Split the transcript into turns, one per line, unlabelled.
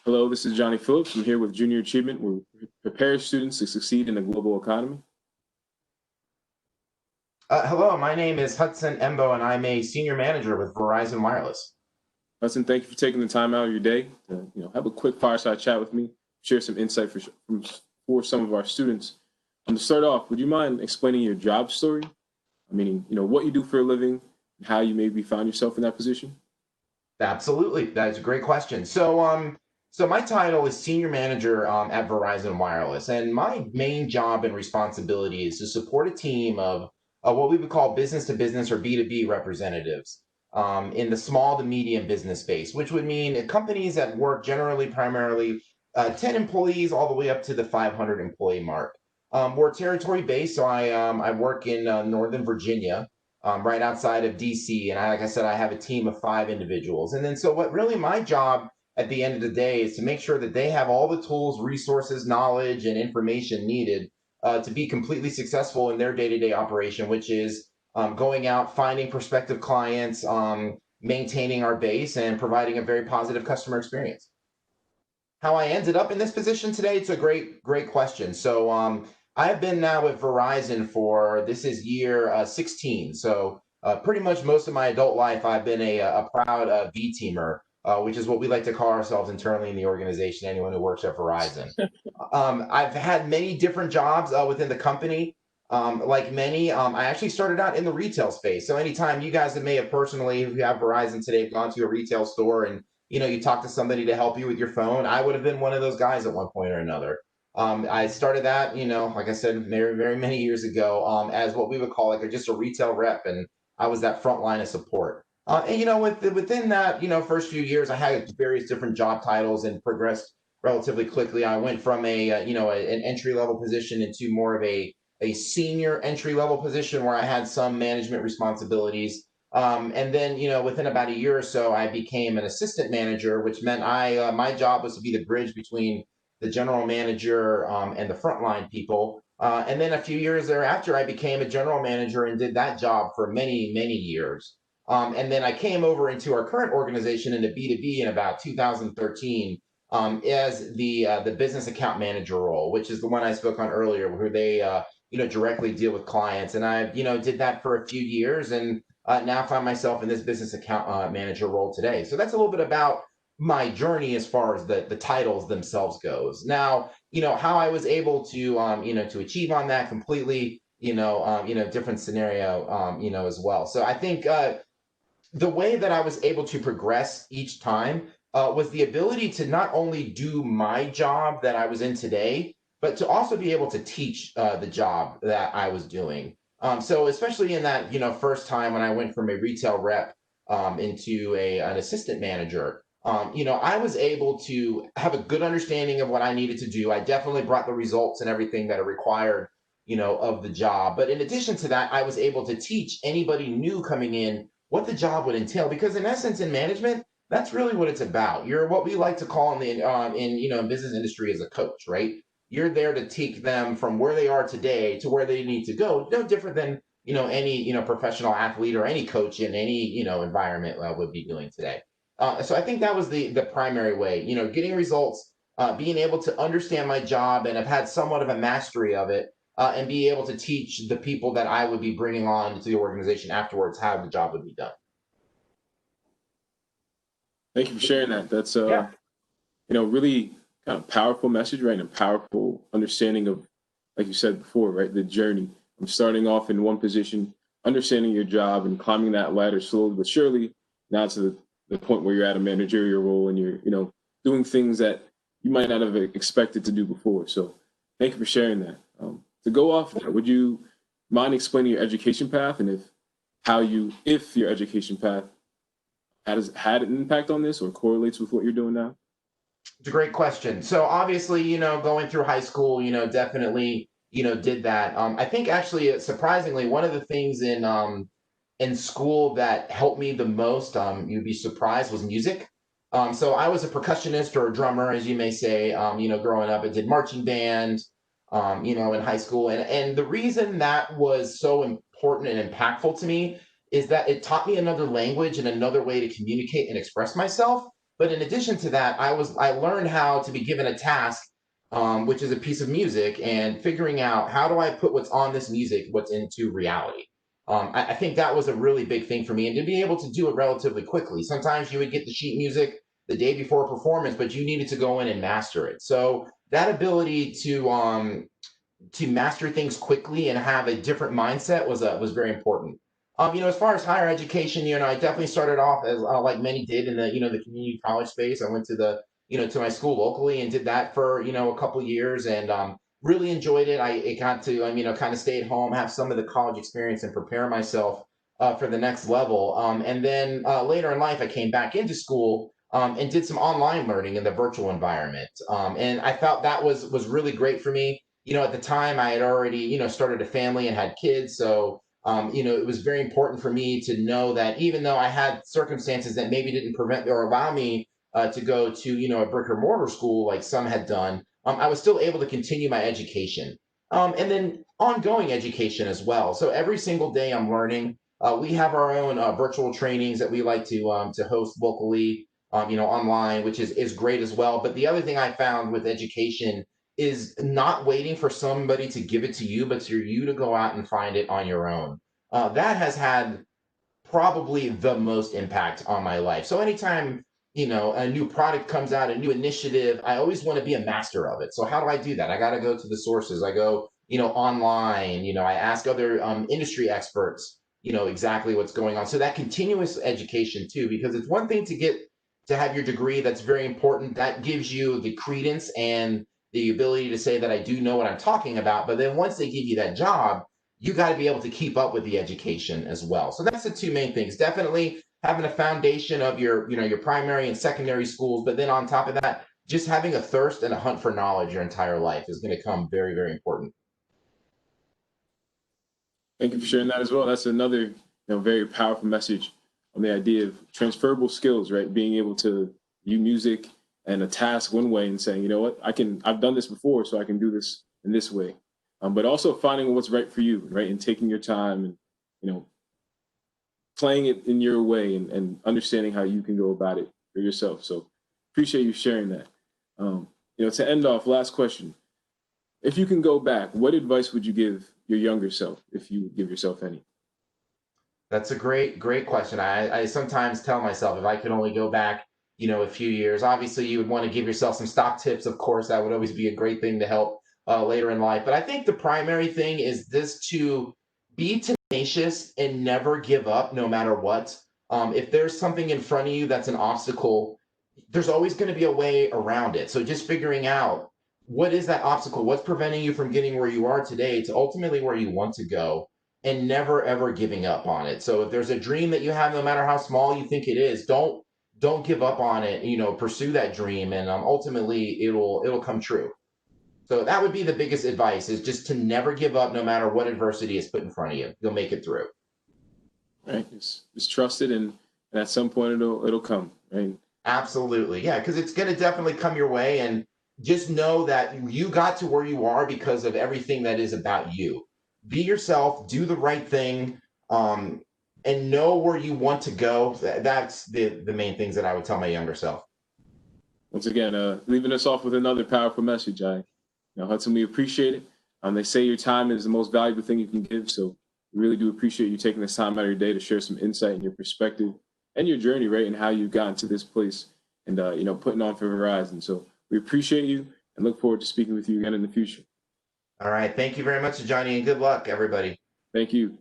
Hello, this is Johnny Phillips. I'm here with Junior Achievement, where we prepare students to succeed in a global economy.
Hello, my name is Hutson Mboh, and I'm a senior manager with Verizon Wireless.
Hudson, thank you for taking the time out of your day to have a quick fireside chat with me, share some insight for some of our students. To start off, would you mind explaining your job story? Meaning, what you do for a living, and how you maybe found yourself in that position?
Absolutely, that is a great question. So my title is senior manager at Verizon Wireless, and my main job and responsibility is to support a team of what we would call business to business or B2B representatives in the small to medium business space, which would mean companies that work generally primarily 10 employees all the way up to the 500 employee mark. We're territory based, so I work in Northern Virginia, right outside of DC. And like I said, I have a team of 5 individuals. And then, so what really my job at the end of the day is to make sure that they have all the tools, resources, knowledge, and information needed to be completely successful in their day to day operation, which is going out, finding prospective clients, maintaining our base, and providing a very positive customer experience. How I ended up in this position today, it's a great question. I have been now with Verizon for this is year 16. Pretty much most of my adult life, I've been a proud V-teamer, which is what we like to call ourselves internally in the organization, anyone who works at Verizon. I've had many different jobs within the company. Like many, I actually started out in the retail space. So anytime you guys that may have personally, if you have Verizon today, gone to a retail store and you talk to somebody to help you with your phone, I would have been one of those guys at one point or another. I started that, like I said, very many years ago, as what we would call like just a retail rep, and I was that front line of support. And within that, first few years, I had various different job titles and progressed relatively quickly. I went from an entry level position into more of a senior entry level position where I had some management responsibilities. And then, within about a year or so, I became an assistant manager, which meant my job was to be the bridge between the general manager and the frontline people. And then a few years thereafter, I became a general manager and did that job for many years. And then I came over into our current organization into B2B in about 2013 as the business account manager role, which is the one I spoke on earlier, where they directly deal with clients. And I did that for a few years, and now find myself in this business account manager role today. So that's a little bit about my journey as far as the titles themselves goes. Now, how I was able to to achieve on that completely, different scenario, as well. So I think the way that I was able to progress each time was the ability to not only do my job that I was in today, but to also be able to teach the job that I was doing. So especially in that first time when I went from a retail rep into an assistant manager, I was able to have a good understanding of what I needed to do. I definitely brought the results and everything that are required, of the job. But in addition to that, I was able to teach anybody new coming in what the job would entail, because in essence, in management, that's really what it's about. You're what we like to call in the in business industry as a coach, right? You're there to take them from where they are today to where they need to go. No different than any professional athlete or any coach in any environment would be doing today. So I think that was the primary way, getting results, being able to understand my job and have had somewhat of a mastery of it, and be able to teach the people that I would be bringing on to the organization afterwards how the job would be done.
Thank you for sharing that. That's
Yeah.
really kind of powerful message, right? And a powerful understanding of, like you said before, right, the journey from starting off in one position, understanding your job, and climbing that ladder slowly but surely, now to the point where you're at a managerial role and you're doing things that you might not have expected to do before. So, thank you for sharing that. To go off that, would you mind explaining your education path and if your education path had an impact on this or correlates with what you're doing now?
It's a great question. So obviously, going through high school, definitely, did that. I think actually, surprisingly, one of the things in school that helped me the most, you'd be surprised, was music. So I was a percussionist or a drummer, as you may say, growing up. I did marching band, in high school. And the reason that was so important and impactful to me is that it taught me another language and another way to communicate and express myself. But in addition to that, I learned how to be given a task, which is a piece of music, and figuring out how do I put what's on this music, what's into reality. I think that was a really big thing for me, and to be able to do it relatively quickly. Sometimes you would get the sheet music the day before a performance, but you needed to go in and master it. So that ability to master things quickly and have a different mindset was very important. As far as higher education, I definitely started off as like many did in the the community college space. I went to the to my school locally and did that for a couple years, and really enjoyed it. It got to kind of stay at home, have some of the college experience, and prepare myself for the next level. And then later in life, I came back into school and did some online learning in the virtual environment, and I felt that was really great for me. At the time I had already, started a family and had kids. So, it was very important for me to know that even though I had circumstances that maybe didn't prevent or allow me to go to, a brick or mortar school like some had done, I was still able to continue my education. And then ongoing education as well. So every single day I'm learning. We have our own virtual trainings that we like to host locally, online, which is great as well. But the other thing I found with education is not waiting for somebody to give it to you, but for you to go out and find it on your own. That has had probably the most impact on my life. So anytime, a new product comes out, a new initiative, I always want to be a master of it. So how do I do that? I got to go to the sources. I go, online, I ask other industry experts, exactly what's going on. So that continuous education too, because it's one thing to have your degree. That's very important. That gives you the credence and the ability to say that I do know what I'm talking about. But then once they give you that job, you got to be able to keep up with the education as well. So that's the two main things. Definitely having a foundation of your primary and secondary schools, but then on top of that, just having a thirst and a hunt for knowledge your entire life is going to come very, very important.
Thank you for sharing that as well. That's another, very powerful message on the idea of transferable skills, right? Being able to use music and a task one way and saying, you know what, I've done this before, so I can do this in this way. But also finding what's right for you, right? And taking your time and, playing it in your way and understanding how you can go about it for yourself. So appreciate you sharing that. To end off, last question. If you can go back, what advice would you give your younger self, if you would give yourself any?
That's a great, great question. I sometimes tell myself if I could only go back, a few years. Obviously, you would want to give yourself some stock tips. Of course, that would always be a great thing to help later in life. But I think the primary thing is this: to be tenacious and never give up, no matter what. If there's something in front of you that's an obstacle, there's always going to be a way around it. So just figuring out what is that obstacle, what's preventing you from getting where you are today to ultimately where you want to go, and never ever giving up on it. So if there's a dream that you have, no matter how small you think it is, don't give up on it. Pursue that dream, and ultimately it'll come true. So that would be the biggest advice: is just to never give up, no matter what adversity is put in front of you. You'll make it through.
Right? Just trust it, and at some point it'll come, right?
Absolutely. Yeah, because it's going to definitely come your way. And just know that you got to where you are because of everything that is about you. Be yourself, do the right thing, um, and know where you want to go. That's the main things that I would tell my younger self.
Once again, leaving us off with another powerful message. Hudson, we appreciate it. They say your time is the most valuable thing you can give, so we really do appreciate you taking this time out of your day to share some insight and your perspective and your journey, right, and how you got to this place and putting on for Verizon. So we appreciate you and look forward to speaking with you again in the future.
All right. Thank you very much, Johnny, and good luck, everybody.
Thank you.